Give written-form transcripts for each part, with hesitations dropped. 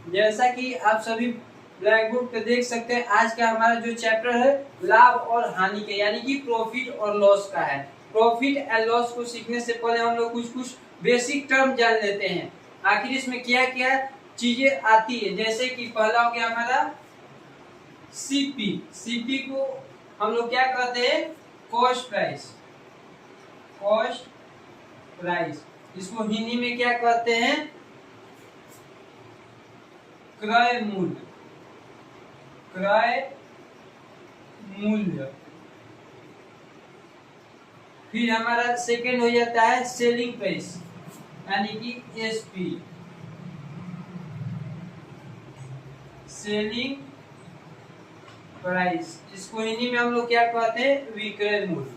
जैसा कि आप सभी ब्लैक बोर्ड पे देख सकते हैं, आज का हमारा जो चैप्टर है लाभ और हानि के यानी कि प्रॉफिट और लॉस का है। प्रॉफिट एंड लॉस को सीखने से पहले हम लोग कुछ कुछ बेसिक टर्म जान लेते हैं, आखिर इसमें क्या क्या चीजें आती है। जैसे कि पहला हो गया हमारा सीपी। सीपी को हम लोग क्या कहते हैं, कॉस्ट प्राइस। कॉस्ट प्राइस, इसको हिंदी में क्या कहते हैं, क्रय मूल्य। क्रय मूल्य। फिर हमारा सेकंड हो जाता है सेलिंग प्राइस यानी कि एसपी। सेलिंग प्राइस, इसको हिंदी में हम लोग क्या कहते हैं, विक्रय मूल्य।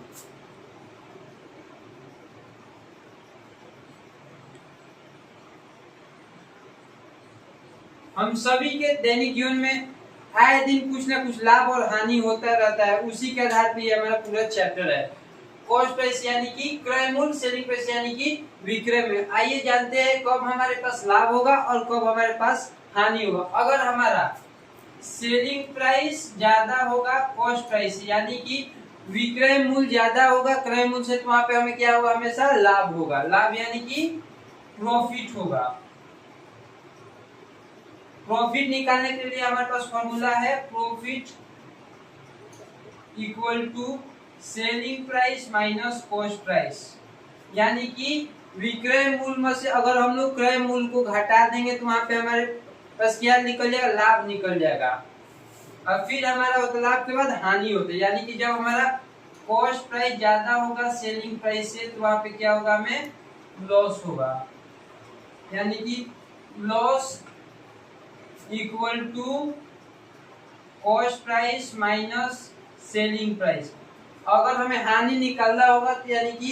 हम सभी के दैनिक जीवन में आए दिन कुछ ना कुछ लाभ और हानि होता रहता है, उसी के आधार पर ये हमारा पूरा चैप्टर है। कॉस्ट प्राइस यानी कि क्रय मूल्य, सेलिंग प्राइस यानी कि विक्रय मूल्य। आइए जानते हैं कब हमारे पास लाभ होगा और कब हमारे पास हानि होगा। अगर हमारा सेलिंग प्राइस ज्यादा होगा कॉस्ट प्राइस यानी कि विक्रय मूल्य ज्यादा होगा क्रय मूल्य से, तो वहां पे हमें क्या होगा, हमेशा लाभ होगा। लाभ यानी कि प्रॉफिट होगा। प्रॉफिट निकालने के लिए हमारे पास फॉर्मूला है, profit equal to selling price minus cost price. यानी कि विक्रय मूल्य में से अगर हम लोग क्रय मूल्य को घटा देंगे तो वहां पे हमारे पास क्या निकल जाएगा, लाभ निकल जाएगा। और फिर हमारा लाभ के बाद हानि होता है, यानी कि जब हमारा कॉस्ट प्राइस ज्यादा होगा सेलिंग प्राइस से, तो वहां पे क्या होगा, हमें लॉस होगा। यानी कि loss equal to cost price minus selling price. अगर हमें हानि निकालना होगा तो यानी कि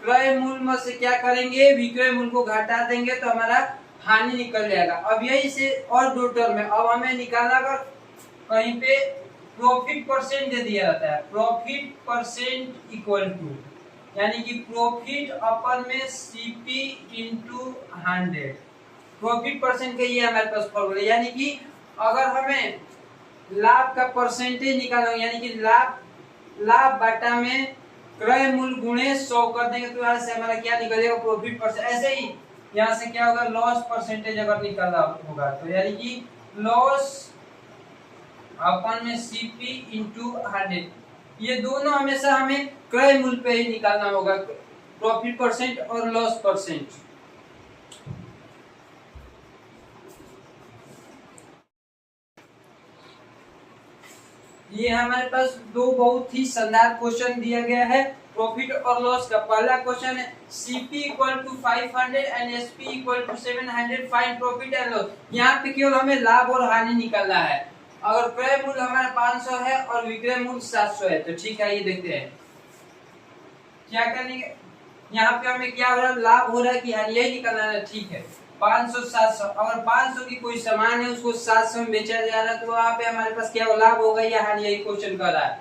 क्रय मूल्य में से क्या करेंगे, विक्रय मूल्य को घटा देंगे तो हमारा हानि निकल जाएगा। अब यही से और दो टर्म है, अब हमें निकालना अगर कहीं पे प्रॉफिट परसेंट दे दिया जाता है, प्रॉफिट परसेंट इक्वल टू यानी कि प्रॉफिट अपन में सीपी इंटू 100। प्रॉफिट परसेंट का ये हमारे पास फॉर्मूला, यानी कि अगर हमें लाभ का परसेंटेज निकालना हो, यानी कि लाभ बटा में क्रय मूल्य गुणे 100 कर देंगे तो यहाँ से हमारा क्या निकलेगा, प्रॉफिट परसेंट। ऐसे ही यहाँ से क्या होगा, लॉस परसेंटेज अगर निकालना होगा तो यानी कि लॉस अपन में सीपी इंटू 100। ये दोनों हमेशा हमें क्रय मूल्य पे ही निकालना होगा, प्रॉफिट परसेंट और लॉस परसेंट। ये हमारे पास दो बहुत ही शानदार क्वेश्चन दिया गया है प्रॉफिट और लॉस का। पहला क्वेश्चन है CP equal to 500 and SP equal to 700, find profit and loss. यहाँ पे केवल हमें लाभ और हानि निकालना है। अगर क्रय मूल्य हमारा 500 है और विक्रय मूल्य 700 है तो ठीक है, ये देखते हैं क्या करेंगे। यहाँ पे हमें क्या हो रहा है, लाभ हो रहा है कि हानि, यही निकालना है। ठीक है, 500 700, अगर 500 की कोई सामान है उसको 700 में बेचा जा रहा है तो वहां पे हमारे पास क्या लाभ होगा या हानि, यही क्वेश्चन कर रहा है।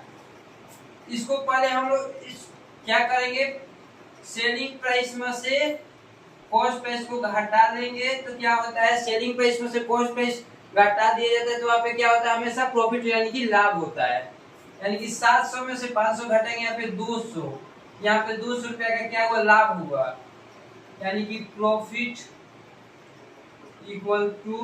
इसको पहले हम लोग क्या करेंगे, सेलिंग प्राइस में से कॉस्ट प्राइस को घटा देंगे तो क्या होता है, सेलिंग प्राइस में से कॉस्ट प्राइस घटा दिया जाता है तो वहां पे क्या होता है, हमेशा प्रॉफिट यानी कि लाभ होता है। यानी कि 700 में से 500 घटाएंगे, यहाँ पे 200, यहाँ पे 200 रुपया का क्या हुआ, लाभ हुआ। यानी कि प्रॉफिट इक्वल टू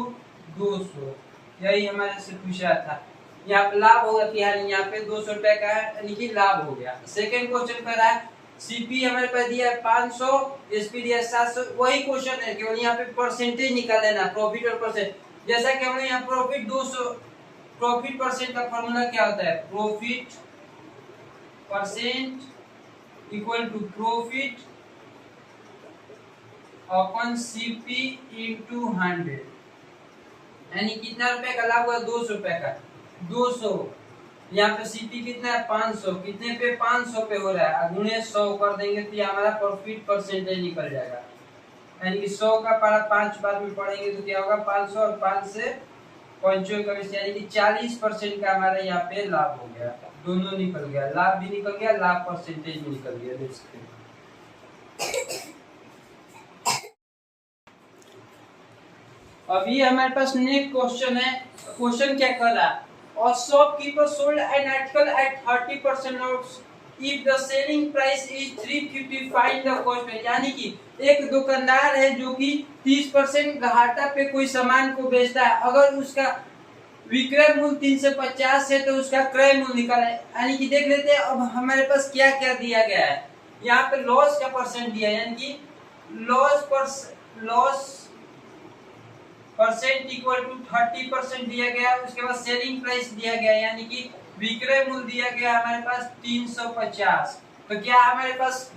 200, यही हमारे से पूछा था। यहाँ पे लाभ होगा कि यानी यहाँ पे 200 रुपए का है यानी कि लाभ हो गया। सेकंड क्वेश्चन कर रहा है सीपी हमारे पास दिया है 500, एसपी दिया 700, वही क्वेश्चन है, केवल यहाँ पे परसेंटेज निकाल लेना, प्रॉफिट और परसेंट। जैसा कि हमने यहाँ प्रॉफिट 200, प्रॉफिट परसेंट का फॉर्मूला क्या होता है, profit percent equal to profit upon CP into 100। यानी कितना रुपए का लाभ हुआ, 200 रुपए का। 200 यहाँ पे सीपी कितना है, 500, कितने पे, 500 पे हो रहा है, गुणे 100 कर देंगे तो ये हमारा प्रॉफिट परसेंटेज निकल जाएगा। यानी कि 100 का 5 बार में पढ़ेंगे तो क्या होगा, 500 और 5 से 5 यानी कि 40% का हमारा यहाँ पे लाभ हो गया। दोनों निकल गया, लाभ भी निकल गया, लाभ परसेंटेज भी निकल गया। अभी हमारे पास नेक्स्ट क्वेश्चन है। क्वेश्चन क्या कर रहा है? और shopkeeper sold an article at 30% off if the selling price is 350 find the cost. यानी कि एक दुकानदार है जो कि 30% घाटा पे कोई सामान को बेचता है, अगर उसका विक्रय मूल्य 350 है तो उसका क्रय मूल्य निकाला है। यानी कि देख लेते हैं अब हमारे पास क्या क्या दिया गया है। यहाँ पे लॉस का परसेंट दिया है, यानी कि लॉस परसेंट इक्वल टू 30% दिया गया। उसके बाद सेलिंग प्राइस दिया गया, यानी कि विक्रय मूल्य दिया गया हमारे पास 350। तो क्या हमारे पास,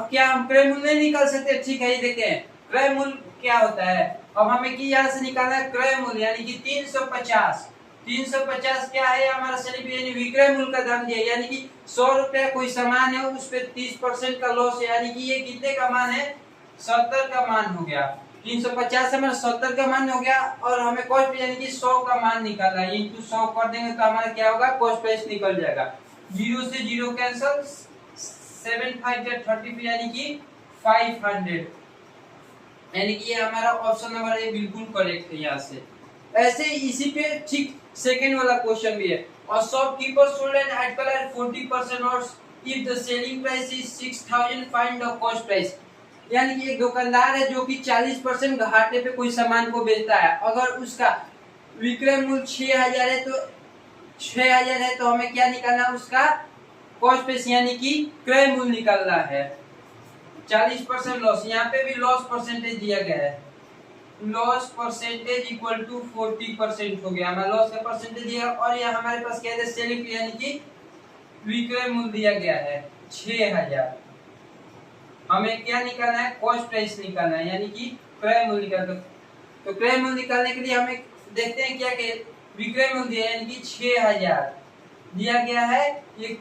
क्या हम क्रय मूल्य नहीं निकाल सकते? ठीक है, ये देखते हैं क्रय मूल्य क्या होता है। अब हमें की यहाँ से निकालना है क्रय मूल्य, यानी कि 350। 350 क्या है हमारा सेलिंग, यानी विक्रय मूल्य का दाम दिया, यानी कि 100 रुपया कोई सामान है उस पे 30% का लॉस है, यानी कि ये कितने का मान है? 70 का मान हो गया। 350 हमारा 70 का मान हो गया और हमें कॉस्ट यानी कि 100 का मान निकालना है। इंटू 100 कर देंगे तो हमारा क्या होगा? कॉस्ट प्राइस निकल जाएगा। 0 से 0 कैंसिल, 7 5 30 यानी कि 500। यानी कि ये हमारा ऑप्शन नंबर ए बिल्कुल करेक्ट है। यहाँ से ऐसे इसी पे ठीक सेकंड वाला क्वेश्चन भी है। और shopkeeper sold an article at 40% और if the selling price is 6000 find the cost price. यानी कि एक दुकानदार है जो कि 40% घाटे पे कोई सामान को बेचता है, अगर उसका विक्रय मूल्य 6000 है तो 6000 है तो हमें क्या निकालना है? उसका कॉस्ट प्राइस यानी कि क्रय मूल्य निकालना है। 40% लॉस, यहाँ पे भी लॉस परसेंटेज दिया गया है। लॉस परसेंटेज इक्वल टू 40% हो गया, हमारा लॉस का परसेंटेज दिया। और यहाँ हमारे पास क्या है? सेलिंग यानी कि विक्रय मूल्य दिया गया है 6000। हमें क्या निकालना है? कॉस्ट प्राइस निकालना है, यानी कि क्रय मूल्य निकालना। तो क्रय मूल्य निकालने के लिए हमें देखते हैं क्या कि विक्रय मूल्य दिया यानी कि 6000 दिया गया है। ये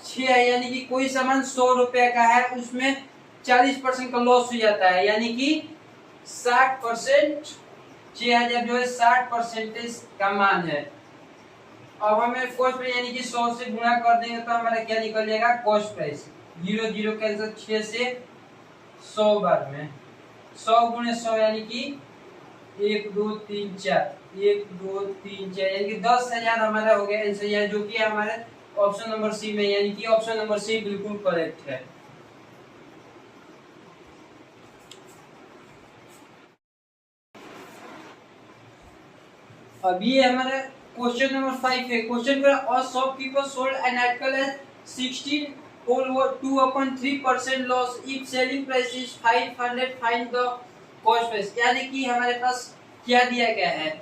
6 है, यानी कि कोई सामान 100 रुपया का है, उसमें 40% का लॉस हो जाता है, यानी कि 60%। 6000 जो है 60% का मान है। अब हमें कॉस्ट प्राइस यानी कि 100 से गुणा कर देंगे तो हमारा क्या निकल जाएगा? Cost price. 0 0 कैंसिल, 6 से 100 बार में 100 गुणे 100 यानी कि 1 2 3 4, 1 2 3 4 यानी कि 10,000 हमारा हो गया आंसर, जो कि हमारे ऑप्शन नंबर सी में, यानी कि ऑप्शन नंबर सी बिल्कुल करेक्ट है। अब ये हमारा क्वेश्चन नंबर 5 है। क्वेश्चन पर a shopkeeper sold an article at 16 over 2/3% loss if selling price is 500 find the cost price. यानी कि हमारे पास क्या दिया गया है?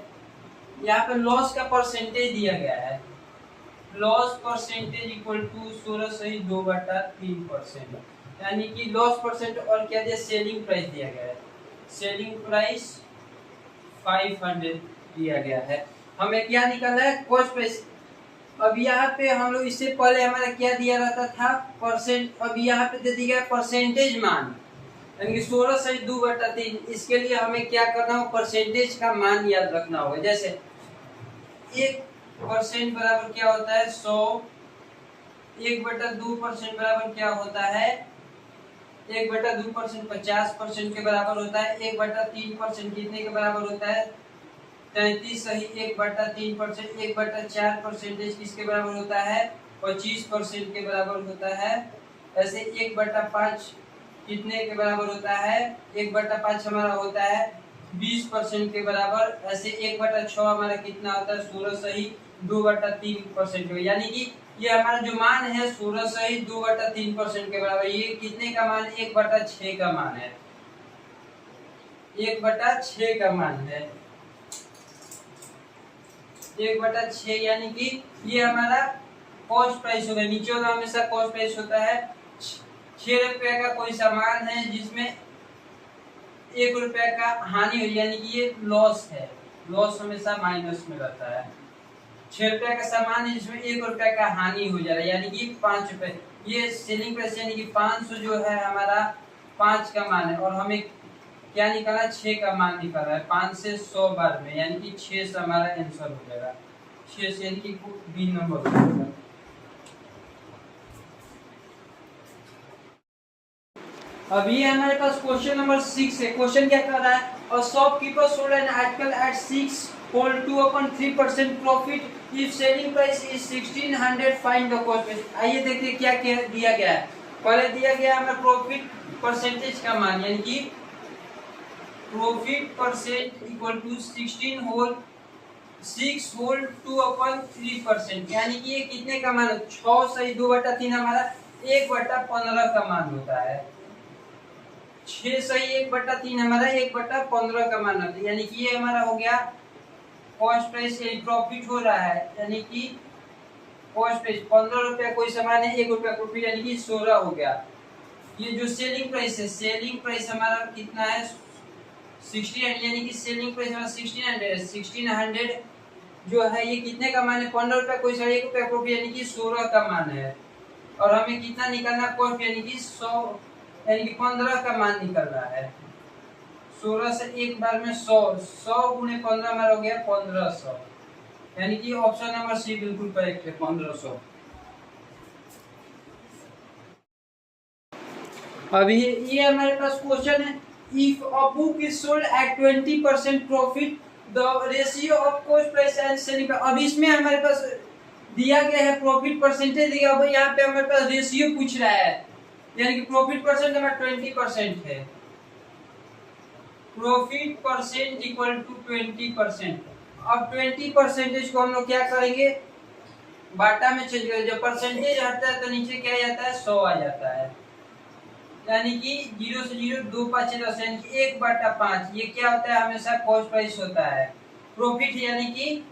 यहाँ पे लॉस का परसेंटेज दिया गया है। लॉस परसेंटेज इक्वल टू 16 सही 2/3%, यानी कि लॉस परसेंट और क्या दिया? सेलिंग प्राइस दिया गया है। सेलिंग प्राइस 500 दिया गया है। हमें क्या निकालना है? Cost price. अब यहाँ पे हम लोग इससे पहले हमारा क्या दिया रहता था? परसेंट। अब यहाँ पे दे दिया गया परसेंटेज मान, यानी कि 16 सही 2/3। इसके लिए हमें क्या करना होगा? परसेंटेज का मान याद रखना होगा। जैसे 1% बराबर क्या होता है? 100। 1/2% बराबर क्या होता है? 1/2% 50% के बराबर होता है। 1/3% कितने के बराबर होता है? 33 सही 1/3%। 1/4% किसके बराबर होता है? 25% के बराबर होता है। ऐसे 1/5 कितने के बराबर होता है? 1/5 हमारा होता है 20% के बराबर। ऐसे 1/6 हमारा कितना होता है? 16 सही 2/3%। यानी कि ये हमारा जो मान है 16 सही 2/3% के बराबर। ये कितने का मान? 1/6 का मान है। 1/6 का मान है। 1/6 यानी कि ये हमारा कॉस्ट प्राइस होगा। नीचे वाला हमेशा कॉस्ट प्राइस होता है। 6 रुपए का कोई सामान है जिसमें 1 रुपया का हानि हुई, यानी कि ये लॉस है। लॉस हमेशा माइनस में रहता है। 6 रुपया का सामान है जिसमें 1 रुपया का हानि हो जा रहा है, यानी कि 5 रुपए। ये सेलिंग प्राइस यानी कि 500 जो है हमारा 5 का मान है। और हमें क्या निकाला? 6 का मान निकाला है। 5 से 100 बार में, यानी कि 6 से हमारा आंसर हो जाएगा। 6 से यानी कि बी नंबर हो जाएगा। अब ये हमारे पास क्वेश्चन नंबर 6 है। क्वेश्चन क्या कर रहा है? A shopkeeper sold an article at 6 whole 2/3% profit if selling price is 1600, find the cost basis. आइए देखते हैं क्या क्या दिया गया है। पहले दिया गया हमें प्रॉफिट परसेंटेज का मान, यानी कि profit percent equal to 6 whole 2/3%, यानी कि ये कितने का मान? 6 सही 2/3 हमारा 1/15 का मान होता है। 6 सही 1/3 हमारा 1/15 का मान होता है, यानी कि ये हमारा हो गया कॉस्ट प्राइस। प्रॉफिट हो रहा है, यानी कि कॉस्ट प्राइस 15 रुपया कोई सामान है, 1 रुपया प्रॉफिट, यानी कि 16 हो गया। ये जो सेलिंग प्राइस है, सेलिंग प्राइस हमारा कितना है? 1600, यानी कि सेलिंग प्राइस हमारा 1600 है। 1600 जो है ये कितने का मान है? 15 रुपया कोई साढ़े 1 रुपया प्रॉफिट, यानी कि 16 का मान है। और हमें कितना निकालना कॉस्ट, यानी कि 100, यानी कि 15 का मान निकल रहा है। 16 से एक बार में 100 गुणे 15 हमारा हो गया 1500, यानी कि ऑप्शन नंबर सी बिल्कुल करेक्ट है, 1500। अभी ये हमारे पास क्वेश्चन है, if a book is sold eight 20% profit the ratio of cost price and selling price. अब इसमें हमारे पास दिया गया है प्रॉफिट परसेंटेज दिया, अब यहाँ पे हमारे पास रेशियो पूछ रहा है, यानी कि प्रॉफिट परसेंट हमारा 20% है। Profit percent equal to 20%। अब 20% को हम लोग क्या करेंगे? बाटा में चेंज करेंगे। जब परसेंटेज हटता है तो नीचे क्या आ जाता है? 100 आ जाता है, यानी कि 0 से 0 2 5 10, यानी कि 1/5। ये क्या होता है? हमेशा कॉस्ट प्राइस होता है। प्रॉफिट यानी कि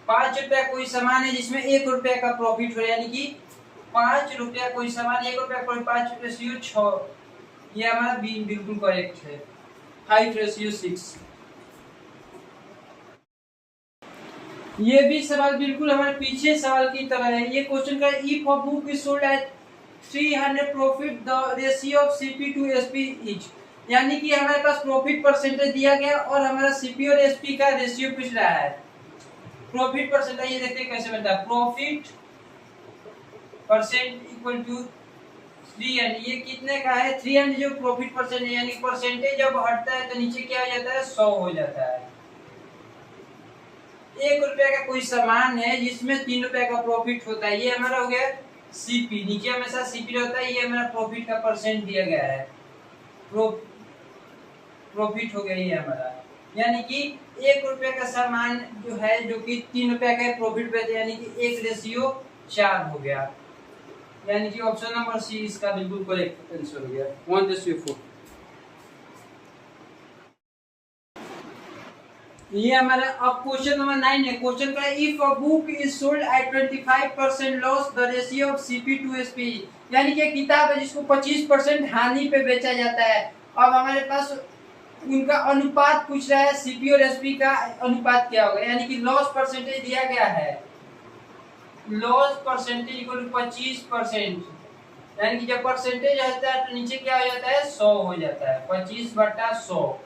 5 रुपया कोई सामान है जिसमें 1 रुपया का प्रॉफिट हो, यानी कि 5 रुपया कोई सामान 1 रुपया, कोई 5 रेशियो 6। ये हमारा बिल्कुल करेक्ट है। 5:6। ये भी सवाल बिल्कुल हमारे पीछे सवाल की तरह है। ये क्वेश्चन का if a book is sold at 300 profit the ratio of CP to SP is, यानी कि हमारे पास प्रॉफिट परसेंटेज दिया गया और हमारा सीपी और एसपी का रेशियो पूछ रहा है। प्रॉफिट परसेंटेज ये देखते हैं कैसे बनता है। प्रॉफिट परसेंट इक्वल टू 300, ये कितने का है? 300 जो प्रॉफिट परसेंट है, यानी परसेंटेज जब हटता है तो नीचे क्या हो जाता है? 100 हो जाता है। 1 रुपया का कोई सामान है जिसमें 3 रुपया का प्रॉफिट होता है, ये हमारा हो गया सीपी। नीचे हमेशा सीपी रहता है, ये हमारा प्रॉफिट का परसेंट दिया गया है। प्रॉफिट हो गया ये हमारा, यानी कि 1 रुपया का सामान जो है, जो कि 3 रुपया का प्रॉफिट पे, यानी कि 1:4 हो गया, यानी कि ऑप्शन नंबर सी इसका बिल्कुल करेक्ट आंसर हो गया, 1:4। ये हमारा अब क्वेश्चन नंबर 9 है। क्वेश्चन का if a book is sold at 25% loss the ratio of CP to SP, यानी कि किताब है जिसको 25% हानि पे बेचा जाता है। अब हमारे पास उनका अनुपात पूछ रहा है, सीपी और एसपी का अनुपात क्या होगा, यानी कि लॉस परसेंटेज दिया गया है। लॉस परसेंटेज इक्वल टू 25%, यानी कि जब परसेंटेज आता है तो नीचे क्या हो जाता है? 100 हो जाता है। 25/100,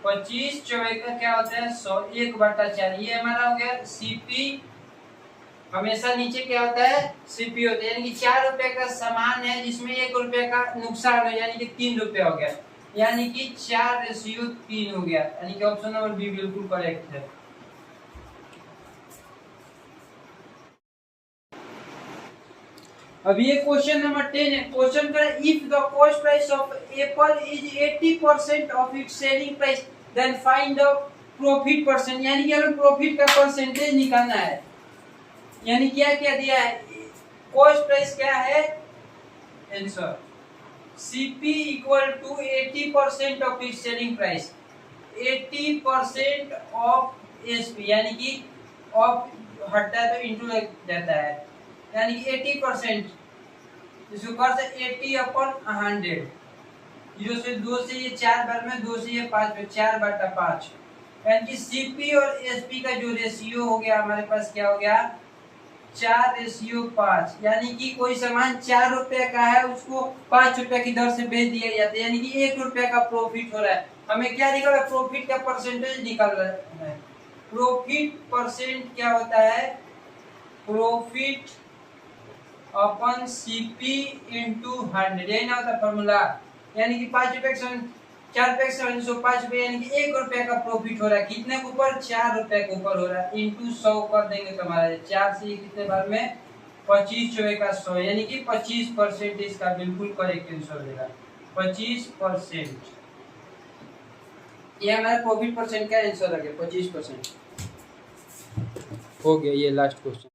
25 चौबीस का क्या होता है? 100, 1/4। ये हमारा हो गया सीपी। हमेशा नीचे क्या होता है? सीपी होता है, यानी कि 4 रुपए का सामान है जिसमें 1 रुपए का नुकसान है, यानी कि 3 रुपए हो गया, यानी कि 4:3 हो गया, यानी कि ऑप्शन नंबर बी बिल्कुल करेक्ट है। अब ये क्वेश्चन नंबर 10 है। क्वेश्चन का if the cost price of apple is 80% of its selling price then find the profit percent, यानी कि हमें प्रॉफिट का परसेंटेज निकालना है। यानी क्या क्या दिया है? कॉस्ट प्राइस क्या है? Answer CP equal to 80% of its selling price, 80% of SP, यानी कि ऑफ हटता है तो इंटू लग जाता है, यानी कि 80%, इसको कर से 80/100। 0 से 2 से ये 4 बार में, 2 से ये 5 में, 4/5, यानी कि सीपी और एसपी का जो रेशियो हो गया हमारे पास क्या हो गया? 4:5, यानी कि कोई सामान 4 रुपए का है उसको 5 रुपए की दर से बेच दिया जाता है, यानी कि 1 रुपए का प्रॉफिट हो रहा है। हमें क्या निकालना? प्रॉफिट का परसेंटेज निकाल रहा है। प्रॉफिट परसेंट क्या होता है? प्रॉफिट अपन सीपी इंटू 100, यही ना होता फॉर्मूला। यानी कि 5 रुपए 4 रुपए 5 रुपए, यानी कि 1 रुपए का प्रॉफिट हो रहा है। कितने के ऊपर? 4 रुपए के ऊपर हो रहा है। इंटू 100 कर देंगे तो हमारा 4 से कितने बार में 25 चौके का 100, यानी कि 25% इसका बिल्कुल करेक्ट आंसर हो जाएगा 25%। ये हमारा प्रॉफिट परसेंट का आंसर आ गया 25%। हो गया ये लास्ट क्वेश्चन।